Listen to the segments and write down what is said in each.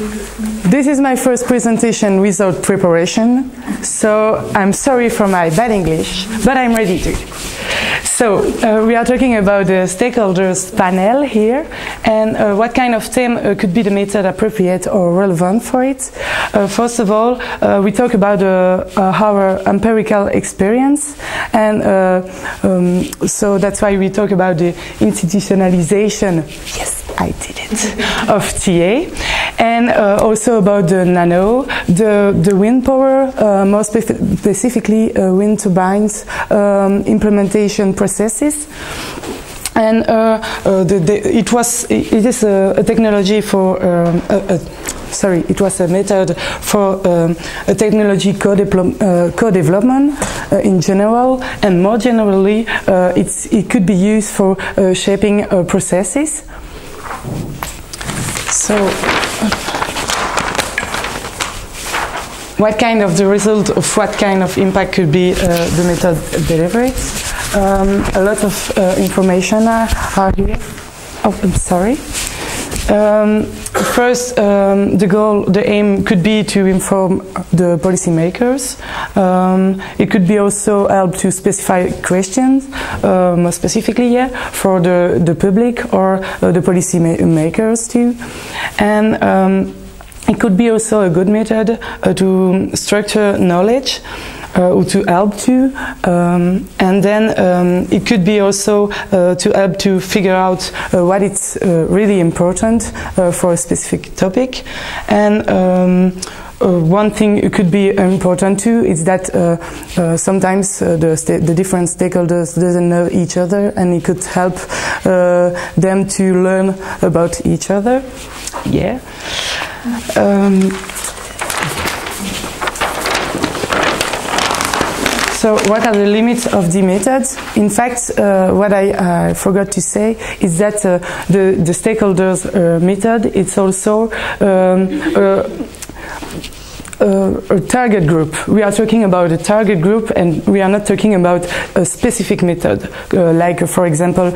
This is my first presentation without preparation, so I'm sorry for my bad English, but I'm ready to. So, we are talking about the stakeholders panel here, and what kind of theme could be the method appropriate or relevant for it. First of all, we talk about our empirical experience, and so that's why we talk about the institutionalization, yes, I did it, of TA, and also about the nano, the wind power, more specifically wind turbines, implementation processes. And it is a technology for it was a method for a technology co-development in general, and more generally it could be used for shaping processes. So what kind of the result of what kind of impact could be the method delivered? A lot of information are here. Oh, I'm sorry. First, the aim could be to inform the policymakers. It could be also help to specify questions, more specifically, for the public or the policymakers too. And it could be also a good method to structure knowledge. Or to help to, and then it could be also to help to figure out what is really important for a specific topic. And one thing it could be important too is that sometimes the different stakeholders doesn't know each other, and it could help them to learn about each other. Yeah. So what are the limits of the method? In fact, what I forgot to say is that the stakeholders method, it's also a target group. We are talking about a target group, and we are not talking about a specific method, like for example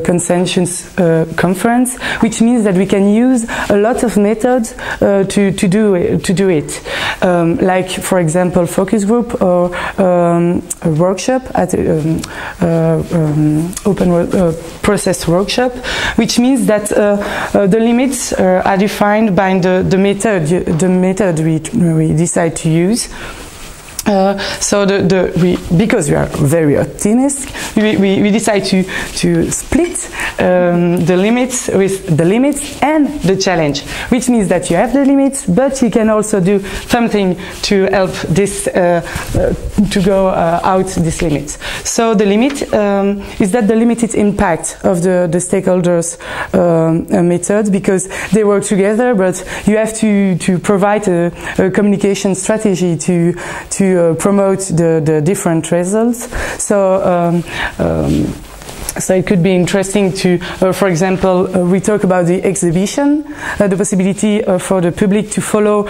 consensus conference, which means that we can use a lot of methods to do it. Like for example focus group or a workshop at open process workshop, which means that the limits are defined by the method we decide to use. So because we are very optimistic, we decide to split the limits with the limits and the challenge, which means that you have the limits, but you can also do something to help this to go out these limits. So the limit is that the limited impact of the stakeholders method, because they work together, but you have to provide a communication strategy to promote the different results. So so it could be interesting to, for example, we talk about the exhibition, the possibility for the public to follow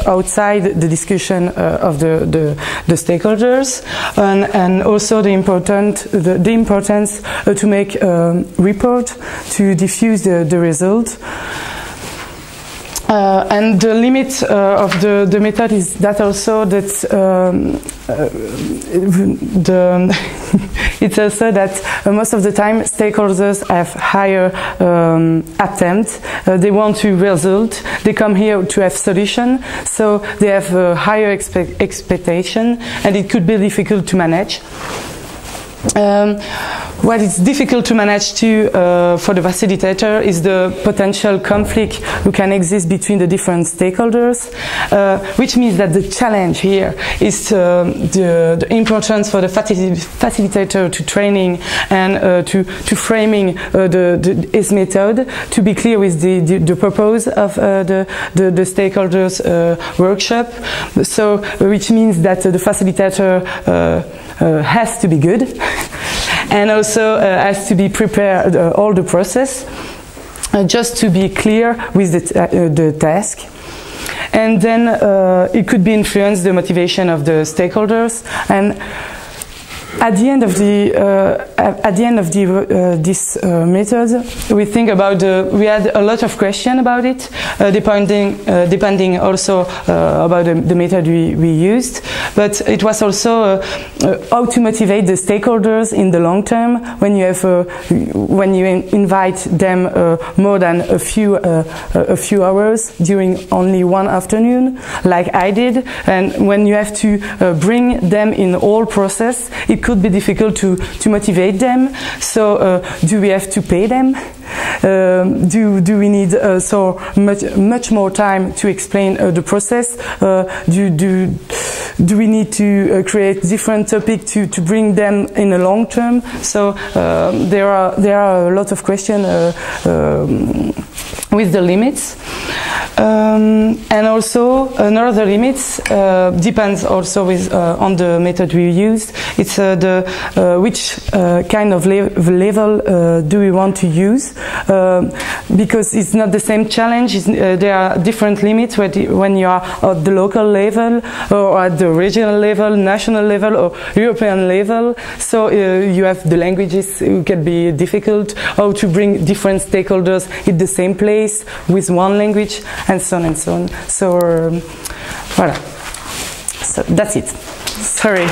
outside the discussion of the stakeholders, and also the importance to make a report to diffuse the result. And the limit of the method is that also that it's also that most of the time stakeholders have higher attempt. They want to result. They come here to have solution, so they have a higher expectation, and it could be difficult to manage. What is difficult to manage too for the facilitator is the potential conflict who can exist between the different stakeholders, which means that the challenge here is the importance for the facilitator to training and to framing his method, to be clear with the purpose of the stakeholders workshop. So which means that the facilitator has to be good, and also has to be prepared all the process, just to be clear with the task. And then it could be influence the motivation of the stakeholders, and at the end of this method, we think about we had a lot of questions about it, depending also about the method we used. But it was also how to motivate the stakeholders in the long term when you have when you invite them more than a few hours during only one afternoon, like I did, and when you have to bring them in the whole process, it could be difficult to motivate them. So do we have to pay them? Do we need so much more time to explain the process? Do we need to create different topics to bring them in the long term? So there are a lot of questions with the limits. And also another limits depends also on the method we used. It's which kind of level do we want to use, because it's not the same challenge. There are different limits when you are at the local level or at the regional level, national level or European level. So you have the languages, it can be difficult, how to bring different stakeholders in the same place with one language, and so on and so on. So, voilà. So that's it. Sorry.